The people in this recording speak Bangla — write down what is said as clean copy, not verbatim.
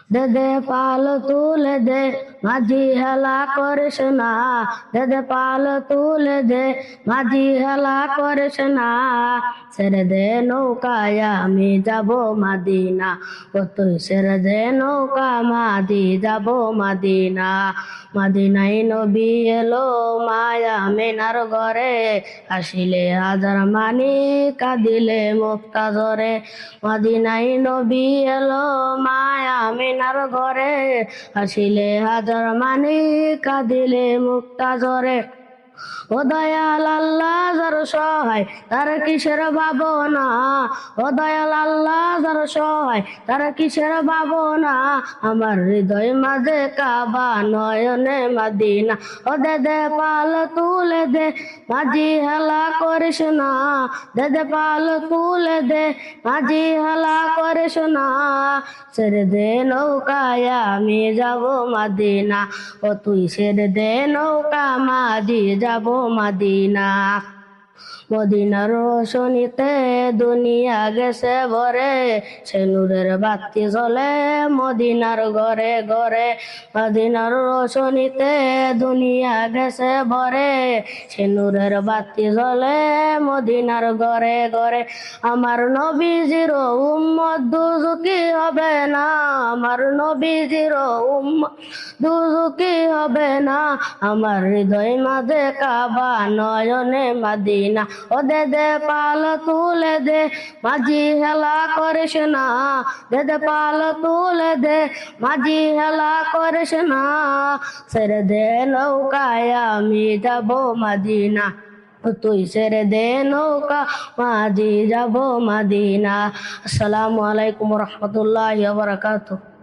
দে দে পাল তুলে দে, মাঝি হেলা করিস না। দে দে পাল তুলে দে, মাঝি হেলা করিস না। ছেড়ে দে নৌকায় আমি যাব মাদিনা, ও তুই ছেড়ে দে নৌকা মাদি যাব মাদিনা। মাদিনায় নবী এলো মায়া মেনার ঘরে, আসিলে হাজার মানি কাঁদিলে মুক্তা ধরে। মদিনায় নবী এলো মায়া মিনার ঘরে, আসিলে হাজার মানি কাঁদিলে মুক্তা ঝরে। ও দয়াল আল্লাহ যার সহায় তার কিসের ভাবনা, ও দয়াল আল্লাহ যার সহায় তার কিসের ভাবনা। আমার হৃদয় মাঝে কাবা নয়নে মাদিনা, ও দে দে পাল তুলে দে, মাঝি হেলা করিস না। দে দে পাল তুলে দে, মাঝি হেলা করিস না। ছেড়ে দে নৌকায় আমি যাব মাদিনা, ও তুই ছেড়ে দে নৌকা মাঝি যাব মাদিনা। মদিনার রোশনীতে দুনিয়া গেছে ভরে, সে নূরের বাতি জ্বলে মদিনার ঘরে ঘরে। মদিনার রোশনীতে দুনিয়া গেছে ভরে, সে নূরের বাতি জ্বলে মদিনার ঘরে ঘরে। আমার নবীজির উম্মত দুজুকি হবে না, আমার নবীজির উম্মত দুজুকি হবে না। আমার হৃদয় মাঝে কাবা নয়নে মাদিনা, ও দে দে পাল তুলে দে, মাঝি হেলা করিস না। দে দে পাল তুলে দে, মাঝি হেলা করিস না। ছেড়ে দে নৌকায় আমি যাব মাদিনা, তুই ছেড়ে দে নৌকা মাঝি যাব মাদিনা। আসসালামু আলাইকুম রহমতুল্লাহি ওয়া বারাকাতুহু।